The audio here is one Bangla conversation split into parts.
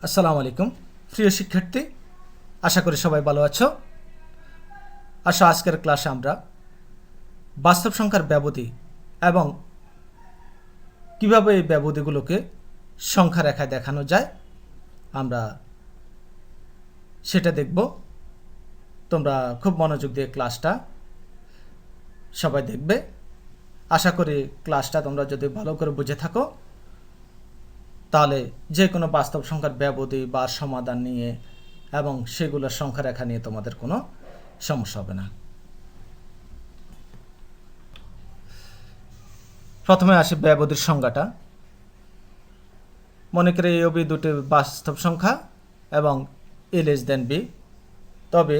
আসসালামু আলাইকুম প্রিয় শিক্ষার্থী, আশা করি সবাই ভালো আছো। আজকের ক্লাসে আমরা বাস্তব সংখ্যার ব্যবধি এবং কিভাবে এই ব্যবধিগুলোকে সংখ্যা রেখায় দেখানো যায় আমরা সেটা দেখব। তোমরা খুব মনোযোগ দিয়ে ক্লাসটা সবাই দেখবে। আশা করি ক্লাসটা তোমরা যদি ভালো করে বুঝে থাকো তাহলে যে কোনো বাস্তব সংখ্যার ব্যবধি বা সমাধান নিয়ে এবং সেগুলোর সংখ্যা রেখা নিয়ে তোমাদের কোনো সমস্যা হবে না। প্রথমে আসি ব্যবধির সংজ্ঞাটা। মনে করে এ ও বি দুটি বাস্তব সংখ্যা এবং এ লেস দেন বি, তবে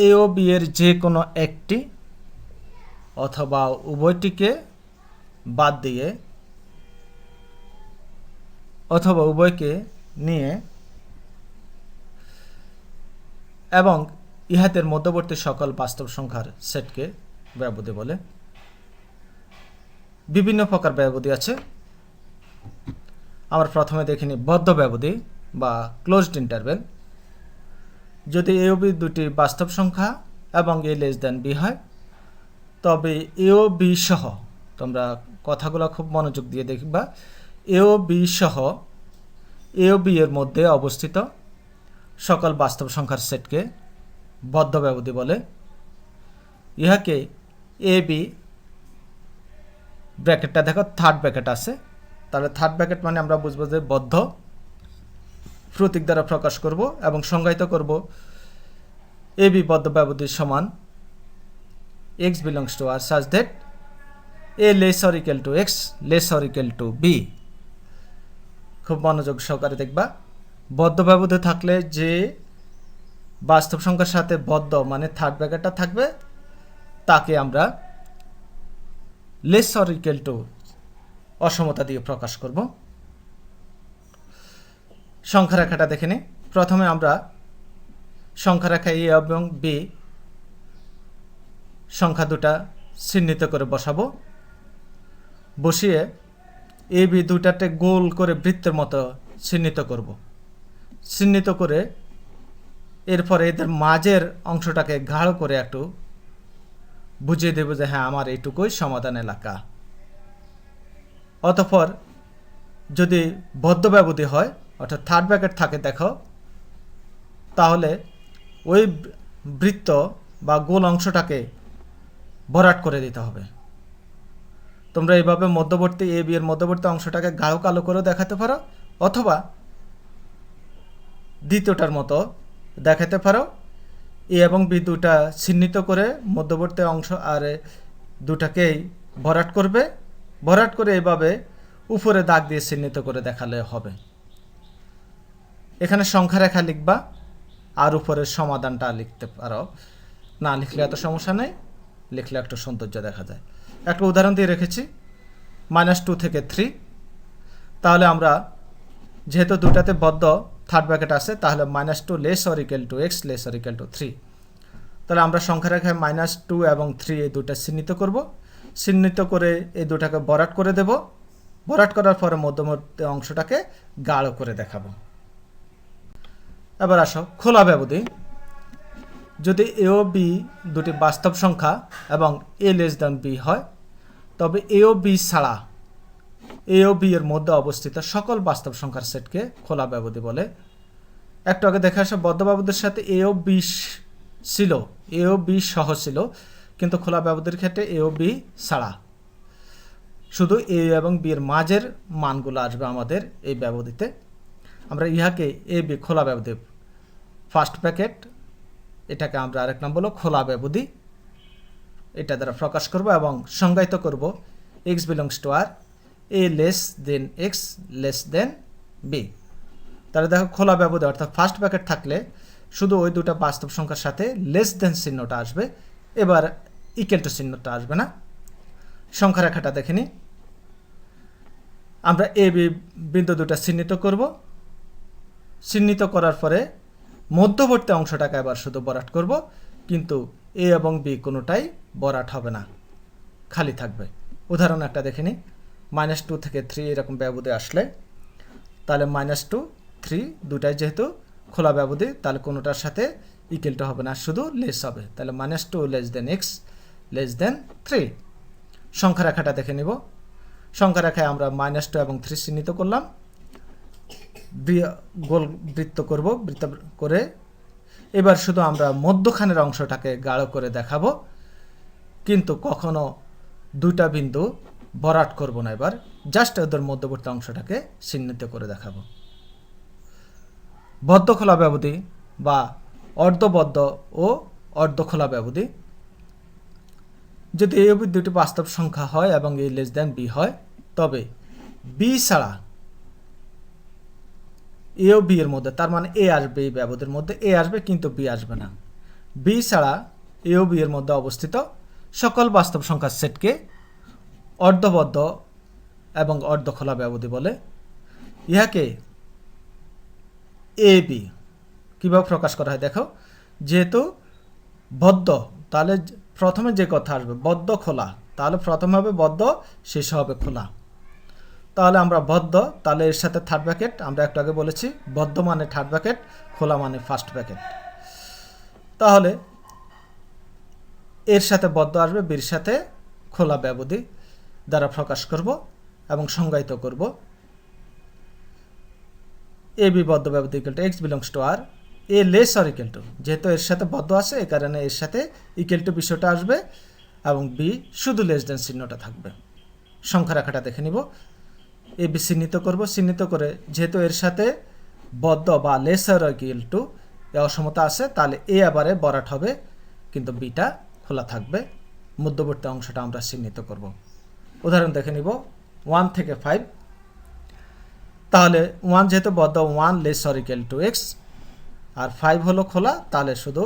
এ ও বি এর যে কোনো একটি অথবা উভয়টিকে বাদ দিয়ে অথবা উভয়কে নিয়ে এবং ইহাদের মধ্যবর্তী সকল বাস্তব সংখ্যার সেটকে ব্যবধি বলে। বিভিন্ন প্রকার ব্যবধি আছে। আমরা প্রথমে দেখিনি বদ্ধ ব্যবধি বা ক্লোজড ইন্টারভেল। যদি এ ও বি দুটি বাস্তব সংখ্যা এবং এ লেস দেন বি হয়, তবে এ ও বি সহ, তোমরা কথাগুলো খুব মনোযোগ দিয়ে দেখবা, এ ও বি সহ এ ও বি এর মধ্যে অবস্থিত সকল বাস্তব সংখ্যার সেটকে বদ্ধ ব্যবধি বলে। ইহাকে এ বি ব্র্যাকেটটা দেখো, থার্ড ব্র্যাকেট আছে, তাহলে থার্ড ব্র্যাকেট মানে আমরা বুঝবো যে বদ্ধ, প্রতীক দ্বারা প্রকাশ করব এবং সংজ্ঞায়িত করব এ বি বদ্ধ ব্যবধির সমান x belongs to R such that a less or equal to x less or equal to b. খুব মনোযোগ সহকারে দেখবা। বদ্ধ ব্যবধি থাকলে যে বাস্তব সংখ্যার সাথে বদ্ধ মানে থার্ড ব্র্যাকেটটা থাকবে তাকে আমরা লেস অর ইকুয়াল টু অসমতা দিয়ে প্রকাশ করব। সংখ্যা রেখাটা দেখে নিই। প্রথমে আমরা সংখ্যা রেখা এ এবং বি সংখ্যা দুটা চিহ্নিত করে বসাবো। বসিয়ে এ বি দুটাতে গোল করে বৃত্তের মতো চিহ্নিত করব। চিহ্নিত করে এরপরে এদের মাঝের অংশটাকে গাঢ় করে একটু বুঝিয়ে দেব যে হ্যাঁ আমার এইটুকুই সমাধান এলাকা। অতঃপর যদি বদ্ধ ব্যবধি হয় অর্থাৎ থার্ড ব্র্যাকেট থাকে দেখো, তাহলে ওই বৃত্ত বা গোল অংশটাকে ভরাট করে দিতে হবে। তোমরা এইভাবে মধ্যবর্তী এ বি এর মধ্যবর্তী অংশটাকে গাঢ় কালো করেও দেখাতে পারো, অথবা দ্বিতীয়টার মতো দেখাতে পারো। এ এবং বি দুটা চিহ্নিত করে মধ্যবর্তী অংশ আর দুটাকেই ভরাট করবে। ভরাট করে এভাবে উপরে দাগ দিয়ে চিহ্নিত করে দেখালে হবে। এখানে সংখ্যা রেখা লিখবা আর উপরের সমাধানটা লিখতে পারো। না লিখলে এত সমস্যা নেই, লিখলে একটু সৌন্দর্য দেখা যায়। একটা উদাহরণ দিয়ে রেখেছি -2 থেকে 3। তাহলে আমরা যেহেতু দুটাতে বদ্ধ থার্ড ব্র্যাকেট আছে, তাহলে -2 less or equal to x less or equal to 3। তাহলে আমরা সংখ্যা রেখায় -2 এবং 3 এই দুটা চিহ্নিত করব। চিহ্নিত করে এই দুটাকে ভরাট করে দেব। ভরাট করার পরে মধ্যবর্তী অংশটাকে গাঢ় করে দেখাবো। এবার আসো খোলা ব্যবধি। যদি এ ও বি দুটি বাস্তব সংখ্যা এবং এ লেস দ্যান বি হয়, তবে এ ও বি ছাড়া এ ও বি এর মধ্যে অবস্থিত সকল বাস্তব সংখ্যার সেটকে খোলা ব্যবধি বলে। একটু আগে দেখে আসা বদ্ধ ব্যবধির সাথে এ ও বি ছিল, এ ও বি সহ ছিল, কিন্তু খোলা ব্যবধির ক্ষেত্রে এ ও বি ছাড়া শুধু এ এবং বি এর মাঝের মানগুলো আসবে আমাদের এই ব্যবধিতে। আমরা ইহাকে এ বি খোলা ব্যবধি, ফার্স্ট ব্র্যাকেট, এটাকে আমরা আরেক নাম বলবো খোলা ব্যবধি, এটা দ্বারা প্রকাশ করব এবং সংজ্ঞায়িত করব x belongs to R a less than x less than b. তাহলে দেখো খোলা ব্যবধি অর্থাৎ ফার্স্ট ব্র্যাকেট থাকলে শুধু ওই দুটা বাস্তব সংখ্যার সাথে লেস দেন চিহ্নটা আসবে, এবার ইকুয়াল টু চিহ্নটা আসবে না। সংখ্যা রেখাটা দেখে নিই। আমরা এ বি বিন্দু দুটা চিহ্নিত করব। চিহ্নিত করার পরে মধ্যবর্তী অংশটাকে এবার শুধু ভরাট করব, কিন্তু এ এবং বি কোনোটাই ভরাট হবে না, খালি থাকবে। উদাহরণ একটা দেখে নিই। -2 থেকে 3 এরকম ব্যবধি আসলে তাহলে -2 3 দুটাই যেহেতু খোলা ব্যবধি তাহলে কোনোটার সাথে ইকুয়াল টু হবে না, শুধু লেস হবে। তাহলে -2 x <3। সংখ্যা রেখাটা দেখে নিব। সংখ্যা রেখায় আমরা -2 এবং 3 চিহ্নিত করলাম, গোল বৃত্ত করব, বৃত্ত করে এবার শুধু আমরা মধ্যখানের অংশটাকে গাঢ় করে দেখাবো, কিন্তু কখনো দুটা বিন্দু ভরাট করব না। এবার জাস্ট ওদের মধ্যবর্তী অংশটাকে চিহ্নিত করে দেখাবো। বদ্ধ খোলা ব্যবধি বা অর্ধবদ্ধ ও অর্ধখোলা ব্যবধি, যদি এ ও বি দুটি বাস্তব সংখ্যা হয় এবং a b হয়, তবে b ছাড়া এ ও বি এর মধ্যে, তার মানে এ আসবে, এই ব্যবধির মধ্যে এ আসবে কিন্তু বি আসবে না, বি ছাড়া এ ও বি এর মধ্যে অবস্থিত সকল বাস্তব সংখ্যার সেটকে অর্ধবদ্ধ এবং অর্ধখোলা ব্যবধি বলে। ইহাকে এ বি কীভাবে প্রকাশ করা হয় দেখো, যেহেতু বদ্ধ তাহলে প্রথমে যে কথা আসবে বদ্ধ খোলা, তাহলে প্রথমে হবে বদ্ধ, শেষ হবে খোলা। তাহলে আমরা বদ্ধ, তাহলে এর সাথে থার্ড ব্র্যাকেট, আমরা একটু আগে বলেছি বদ্ধ মানে থার্ড ব্র্যাকেট, খোলা মানে ফার্স্ট ব্র্যাকেট। তাহলে এর সাথে বদ্ধ আসবে, বির সাথে খোলা ব্যবধি দ্বারা প্রকাশ করব এবং সংজ্ঞায়িত করব। এ বি বদ্ধ ব্যবধি equal to x belongs to R, a less or equal to, যেহেতু এর সাথে বদ্ধ আছে এই কারণে এর সাথে ইকুয়াল টু বিষয়টা আসবে এবং বি শুধু লেস দেন চিহ্নটা থাকবে। সংখ্যা রেখাটা দেখে নিব, এ বি চিহ্নিত করব, চিহ্নিত করে যেহেতু এর সাথে বদ্ধ বা লেস অর ইকুয়াল টু এ অসমতা আছে, তাহলে এ আবারে বরাট হবে কিন্তু বিটা খোলা থাকবে। মধ্যবর্তী অংশটা আমরা চিহ্নিত করব। উদাহরণ দেখে নিব 1 থেকে 5। তাহলে 1 যেহেতু বদ্ধ, 1 less or equal to x, আর 5 হলো খোলা, তাহলে শুধু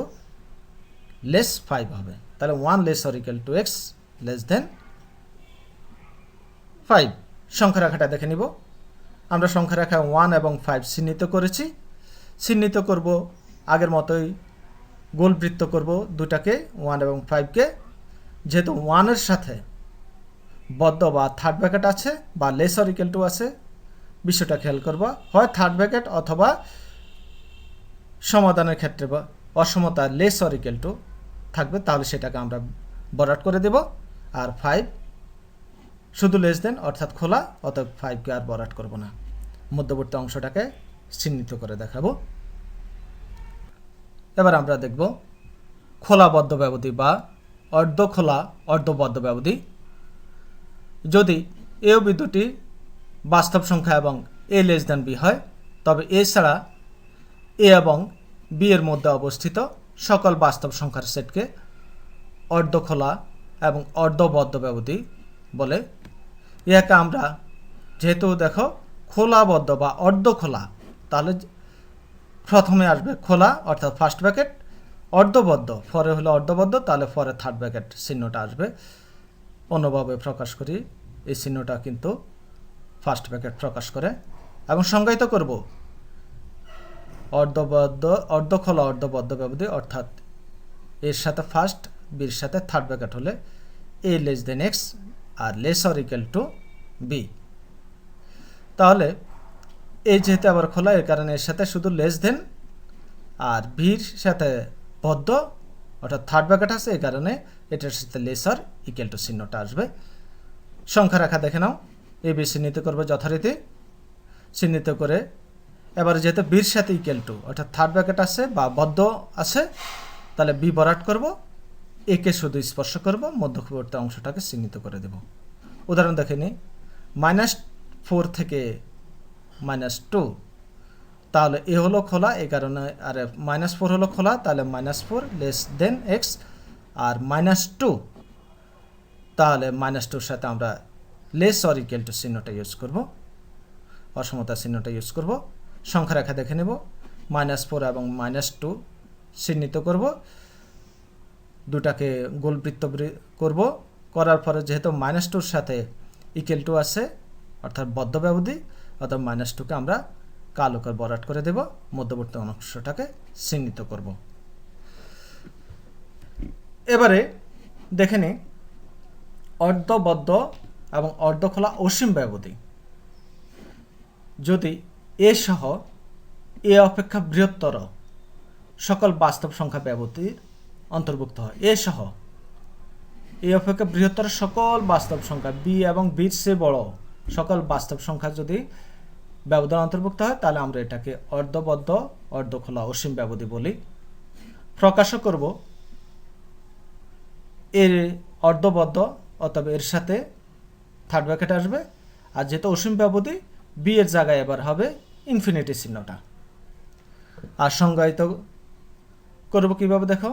লেস 5 হবে। তাহলে 1 less or equal to x <5। সংখ্যা রেখাটা দেখে নিব, আমরা সংখ্যা রেখায় 1 এবং 5 চিহ্নিত করেছি। চিহ্নিত করব আগের মতোই, গোল বৃত্ত করব দুটাকে, 1 এবং 5কে। যেহেতু 1 এর সাথে বদ্ধ বা থার্ড ব্র্যাকেট আছে বা লেস অর ইকুয়াল টু আছে, বিষয়টা খেয়াল করব, হয় থার্ড ব্র্যাকেট অথবা সমাধানের ক্ষেত্রে বা অসমতা লেস অর ইকুয়াল টু থাকবে, তাহলে সেটাকে আমরা বরাট করে দেব। আর 5 শুধু লেস দেন অর্থাৎ খোলা, অতএব 5কে আর বরাট করব না, মধ্যবর্তী অংশটাকে চিহ্নিত করে দেখাবো। এবার আমরা দেখব খোলা বদ্ধ ব্যবধি বা অর্ধখোলা অর্ধবদ্ধ ব্যবধি। যদি এ ও বি দুটি বাস্তব সংখ্যা এবং a b হয়, তবে এ ছাড়া এ এবং বি এর মধ্যে অবস্থিত সকল বাস্তব সংখ্যার সেটকে অর্ধখোলা এবং অর্ধবদ্ধ ব্যবধি বলে। ইহাকে আমরা, যেহেতু দেখো খোলাবদ্ধ বা অর্ধখোলা, তাহলে প্রথমে আসবে খোলা অর্থাৎ ফার্স্ট ব্র্যাকেট, অর্ধবদ্ধ পরে হলো অর্ধবদ্ধ, তাহলে পরে থার্ড ব্র্যাকেট চিহ্নটা আসবে। অন্যভাবে প্রকাশ করি, এই চিহ্নটা কিন্তু ফার্স্ট ব্র্যাকেট প্রকাশ করে। এবং সংজ্ঞায়িত করব অর্ধবদ্ধ অর্ধখোলা অর্ধবদ্ধ ব্যবধি, অর্থাৎ এর সাথে ফার্স্ট, বির সাথে থার্ড ব্র্যাকেট হলে a x আর less or equal to b. তাহলে এই যেহেতু আবার খোলা, এর কারণে এর সাথে শুধু লেস দেন, আর বির সাথে বদ্ধ অর্থাৎ থার্ড ব্র্যাকেট আছে, এই কারণে এটার সাথে লেস অর ইকুয়াল টু চিহ্নটা আসবে। সংখ্যা রেখা দেখে নাও, এ বি চিহ্নিত করবে যথারীতি। চিহ্নিত করে এবার যেহেতু বির সাথে ইকুয়াল টু অর্থাৎ থার্ড ব্র্যাকেট আছে বা বদ্ধ আছে, তাহলে বি বরাট করব, একে শুধু স্পর্শ করব, মধ্যবর্তী অংশটাকে চিহ্নিত করে দেব। উদাহরণ দেখে নিই, -4 থেকে -2, তাহলে এ হলো খোলা, এই কারণে আর -4 হলো খোলা, তাহলে -4 লেস দেন এক্স, আর -2 তাহলে -2 সাথে আমরা লেস অর ইকুয়াল টু চিহ্নটা ইউজ করব, অসমতা চিহ্নটা ইউজ করব। সংখ্যা রেখা দেখে নেব, -4 এবং -2 চিহ্নিত করব, দুটাকে গোলবৃত্ত করব। করার পরে যেহেতু -2 সাথে ইকুয়াল টু আছে অর্থাৎ বদ্ধ ব্যবধি, অর্থাৎ -2কে আমরা কালো করে বরাট করে দেব, মধ্যবর্তী অংশটাকে চিহ্নিত করব। এবারে দেখে নিই অর্ধবদ্ধ এবং অর্ধখোলা অসীম ব্যবধি। যদি এ সহ এ অপেক্ষা বৃহত্তর সকল বাস্তব সংখ্যা ব্যবধির অন্তর্ভুক্ত হয়। এ সহ এ অপেক্ষা বৃহত্তর সকল বাস্তব সংখ্যা বি এবং বির চেয়ে বড় সকল বাস্তব সংখ্যা যদি ব্যবধান অন্তর্ভুক্ত হয় তাহলে আমরা এটাকে অর্ধবদ্ধ অর্ধখোলা অসীম ব্যবধি বলি। প্রকাশও করব এর অর্ধবদ্ধ অথবা এর সাথে থার্ড ব্র্যাকেট আসবে, আর যেহেতু অসীম ব্যবধি বি এর জায়গায় এবার হবে ইনফিনিটি চিহ্নটা। আর সংজ্ঞায়িত করব কিভাবে দেখো,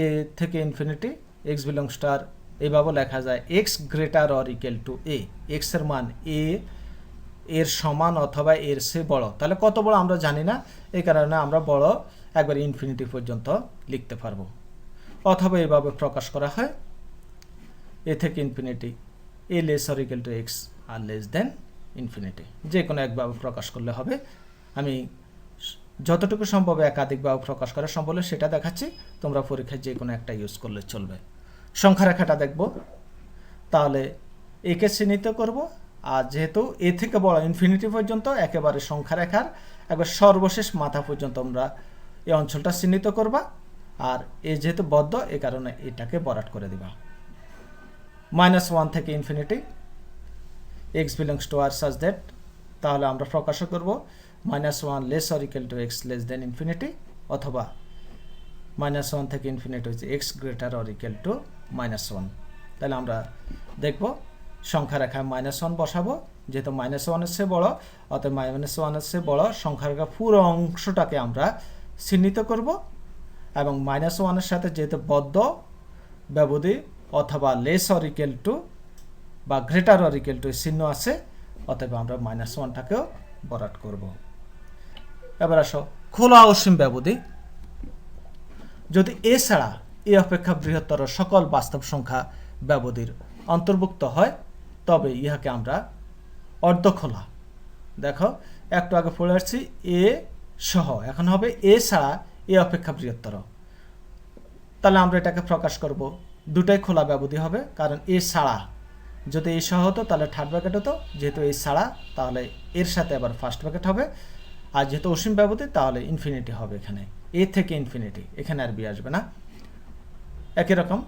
এ থেকে ইনফিনিটি এক্স বিলংস টু আর এইভাবে লেখা যায় x greater or equal two A, x এর মান এ এর সমান অথবা এর চেয়ে বড়। তাহলে কত বড় আমরা জানি না, এই কারণে আমরা বড় একবার ইনফিনিটি পর্যন্ত লিখতে পারবো। অথবা এইভাবে প্রকাশ করা হয় এ থেকে infinity a less or equal to x আর লেস দেন ইনফিনিটি, যে কোনো একভাবে প্রকাশ করলে হবে। আমি যতটুকু সম্ভব একাধিকভাবে প্রকাশ করা সম্ভব সেটা দেখাচ্ছি, তোমরা পরীক্ষায় যে কোনো একটা ইউজ করলে চলবে। সংখ্যা রেখাটা দেখব, তাহলে একে চিহ্নিত করব, আর যেহেতু এ থেকে বড় ইনফিনিটি পর্যন্ত একেবারে সংখ্যা রেখার একবার সর্বশেষ মাথা পর্যন্ত আমরা এই অঞ্চলটা চিহ্নিত করবা, আর এ যেহেতু বদ্ধ এ কারণে এটাকে বরাট করে দিবা। -1 থেকে infinity x belongs to R such that, তাহলে আমরা প্রকাশও করব -1 less or equal to x less than infinity, অথবা -1 থেকে ইনফিনিটি হচ্ছে x greater or equal to -1। তাহলে আমরা দেখব সংখ্যা রেখায় -1 বসাবো, যেহেতু -1 এর চেয়ে বড় অতএব -1 এর চেয়ে বড় সংখ্যা রেখার পুরো অংশটাকে আমরা চিহ্নিত করব, এবং -1 এর সাথে যেহেতু বদ্ধ ব্যবধি অথবা লেস অর ইকুয়াল টু বা গ্রেটার অর ইকুয়াল টু চিহ্ন আছে, অতএব আমরা -1টাকেও বরাট করব। এবার আসো খোলা অসীম ব্যবধি। যদি এ ছাড়া এ অপেক্ষা বৃহত্তর সকল বাস্তব সংখ্যা ব্যবধির অন্তর্ভুক্ত হয় তবে ইহাকে আমরা অর্ধখোলা, দেখো একটু আগে পড়ে আসছি এ সহ, এখন হবে এ ছাড়া এ অপেক্ষা বৃহত্তর, তাহলে আমরা এটাকে প্রকাশ করব দুটাই খোলা ব্যবধি হবে, কারণ এ ছাড়া যদি এ সহ হতো তাহলে থার্ড ব্র্যাকেট হতো, যেহেতু এ ছাড়া তাহলে এর সাথে আবার ফার্স্ট ব্র্যাকেট হবে, আর যেহেতু অসীম ব্যবধি তাহলে ইনফিনিটি হবে, এখানে এ থেকে ইনফিনিটি, এখানে আর বি আসবে না। একই রকম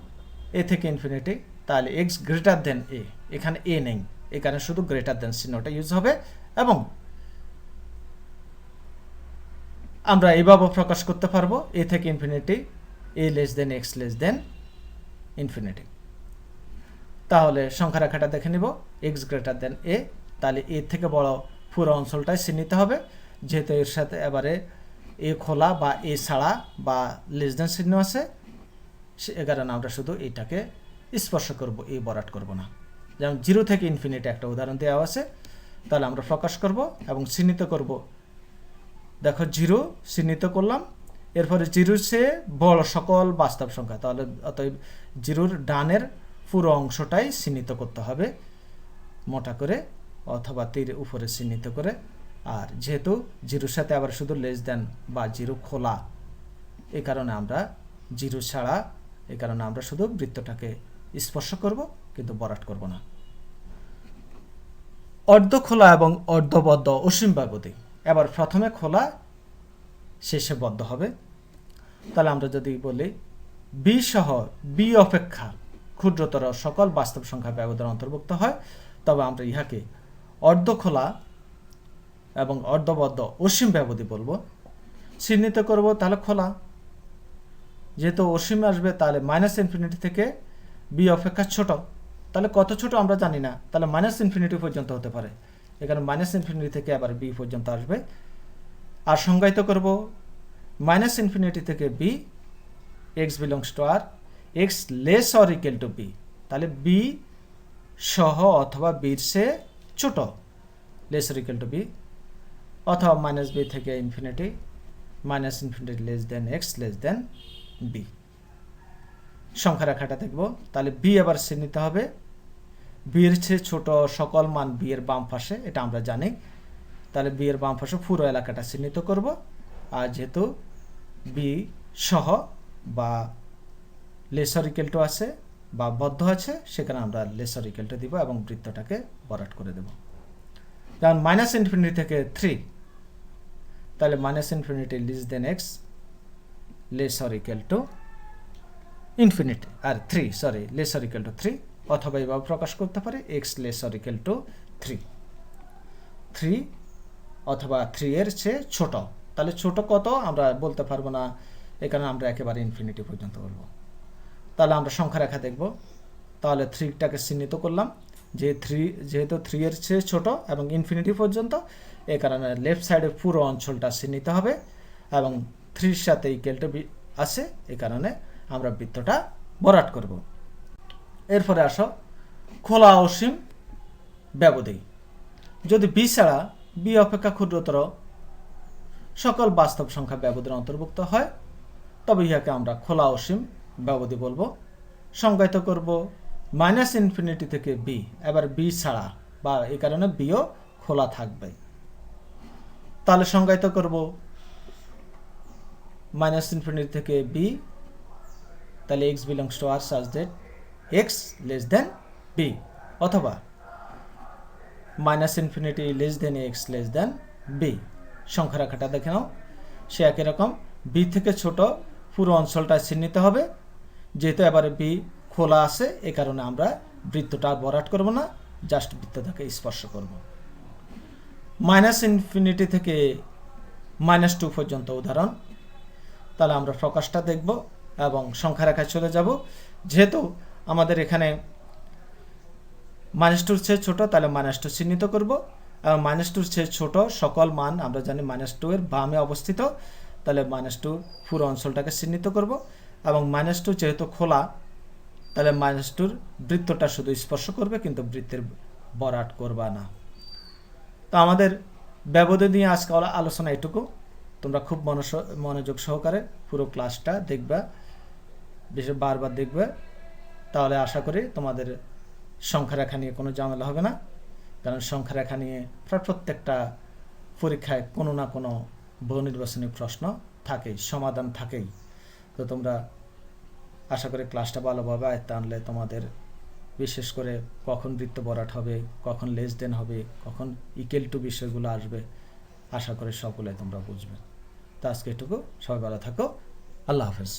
এ থেকে ইনফিনিটি, তাহলে এক্স গ্রেটার দেন এ, এখানে এ নেই, এখানে শুধু গ্রেটার দেন চিহ্নটা ইউজ হবে, এবং আমরা এইভাবে প্রকাশ করতে পারবো এ থেকে infinity a less than x less than infinity. তাহলে সংখ্যা রেখাটা দেখে নিব এক্স গ্রেটার দেন এ, তাহলে এর থেকে বড় পুরো অঞ্চলটাই চিহ্নিত হবে, যেহেতু এর সাথে এবারে এ খোলা বা এ ছাড়া বা লেস দেন চিহ্ন আছে, সে কারণে আমরা শুধু এটাকে স্পর্শ করব, এ বরাট করব না। যেমন 0 থেকে ইনফিনিটি একটা উদাহরণ দেওয়া আছে, তাহলে আমরা প্রকাশ করব এবং চিহ্নিত করব। দেখো 0 চিহ্নিত করলাম, এরপরে 0 চেয়ে বড় সকল বাস্তব সংখ্যা, তাহলে অতএব 0-র ডানের পুরো অংশটাই চিহ্নিত করতে হবে মোটা করে অথবা তীর উপরে চিহ্নিত করে। আর যেহেতু 0-র সাথে আবার শুধু লেস দেন বা 0 খোলা, এই কারণে আমরা 0 ছাড়া, এই কারণে আমরা শুধু বৃত্তটাকে স্পর্শ করব কিন্তু বরাট করব না। অর্ধ খোলা এবং অর্ধবদ্ধ অসীম ব্যবধি, এবার প্রথমে খোলা শেষে বদ্ধ হবে। তাহলে আমরা যদি বলি বি সহ বি অপেক্ষা ক্ষুদ্রতর সকল বাস্তব সংখ্যা ব্যবধান অন্তর্ভুক্ত হয়, তবে আমরা ইহাকে অর্ধখোলা এবং অর্ধবদ্ধ অসীম ব্যবধি বলবো। চিহ্নিত করব তাহলে খোলা, যেহেতু অসীম আসবে তাহলে -ইনফিনিটি থেকে বি অপেক্ষা ছোট, তাহলে কত ছোট আমরা জানি না, তাহলে -ইনফিনিটি পর্যন্ত হতে পারে, এখানে -ইনফিনিটি থেকে আবার বি পর্যন্ত আসবে। আর সংজ্ঞায়িত করব -ইনফিনিটি থেকে b x belongs to R x less or equal to b, তাহলে বি সহ অথবা বির চেয়ে ছোট, less or equal to b, অথবা -b থেকে infinity -minus infinity less than x less than b. সংখ্যা রেখাটা দেখব, তাহলে বি আবার চিহ্নিত হবে, বির চেয়ে ছোট সকল মান বি এর বাম পাশে, এটা আমরা জানি, তাহলে বি এর বাম পাশে পুরো এলাকাটা চিহ্নিত করব। আর যেহেতু বি সহ বা লেসার ইকুয়াল টু আছে বা বদ্ধ আছে, সেখানে আমরা লেসার ইকুয়াল টু দিব এবং বৃত্তটাকে বরাট করে দেব। যেমন মাইনাস ইনফিনিটি থেকে 3, তাহলে minus infinity less than x less or equal to infinity, আর 3 sorry less or equal to 3, অথবা এভাবে প্রকাশ করতে পারে x less or equal to 3 অথবা 3 এর চেয়ে ছোট। তাহলে ছোট কত আমরা বলতে পারবো না, এখানে আমরা একেবারে ইনফিনিটি পর্যন্ত বলবো। তাহলে আমরা সংখ্যা রেখা দেখব। তাহলে 3টাকে চিহ্নিত করলাম, যেহেতু 3 এর চেয়ে ছোট এবং ইনফিনিটি পর্যন্ত, এই কারণে লেফট সাইডের পুরো অঞ্চলটা চিহ্নিত হবে এবং 3 এর সাথে ইকুয়াল টু আছে, এই কারণে আমরা বৃত্তটা ভরাট করব। এরপরে আসো খোলা অসীম ব্যবধি। যদি বি ছাড়া বি অপেক্ষা ক্ষুদ্রতর সকল বাস্তব সংখ্যা ব্যবধির অন্তর্ভুক্ত হয়, তবে ইহাকে আমরা খোলা অসীম ব্যবধি বলবো। সংজ্ঞায়িত করব মাইনাস ইনফিনিটি থেকে বি, এবার বি ছাড়া, বা এই কারণে বিও খোলা থাকবে। তাহলে সংজ্ঞায়িত করব মাইনাস ইনফিনিটি থেকে বি, তাহলে x belongs to R such that x less than b, অথবা minus infinity less than x less than b. সংখ্যা রেখাটা দেখে নাও, সে একই রকম বি থেকে ছোট পুরো অঞ্চলটা চিহ্নিত হবে। যেহেতু এবারে বি খোলা আছে, এই কারণে আমরা বৃত্তটা ভরাট করব না, জাস্ট বৃত্তটাকে স্পর্শ করব। মাইনাস ইনফিনিটি থেকে -2 পর্যন্ত উদাহরণ। তাহলে আমরা প্রকাশটা দেখব এবং সংখ্যা রেখায় চলে যাব। যেহেতু আমাদের এখানে -2 চেয়ে ছোট, তাহলে -2 চিহ্নিত করব এবং -2 চেয়ে ছোট সকল মান আমরা জানি -2 এর বামে অবস্থিত, তাহলে -2 পুরো অঞ্চলটাকে চিহ্নিত করব এবং -2 যেহেতু খোলা, তাহলে -2 বৃত্তটা শুধু স্পর্শ করবে, কিন্তু বৃত্তের ভরাট করবা না। তো আমাদের ব্যবধি নিয়ে আজকে আলোচনা এটুকু। তোমরা খুব মনোযোগ সহকারে পুরো ক্লাসটা দেখবা, বেশি বারবার দেখবে, তাহলে আশা করি তোমাদের সংখ্যা রেখা নিয়ে কোনো ঝামেলা হবে না। কারণ সংখ্যা রেখা নিয়ে প্রত্যেকটা পরীক্ষায় কোনো না কোনো বহু নির্বাচনী প্রশ্ন থাকেই, সমাধান থাকেই। তো তোমরা আশা করি ক্লাসটা ভালোভাবে আয়ত্তে আনলে তোমাদের বিশেষ করে কখন বৃত্ত ভরাট হবে, কখন লেস দেন হবে, কখন ইকুয়াল টু বিষয়গুলো আসবে, আশা করি সকলে তোমরা বুঝবে। তো আজকে এটুকু, সবাই ভালো থাকো, আল্লাহ হাফেজ।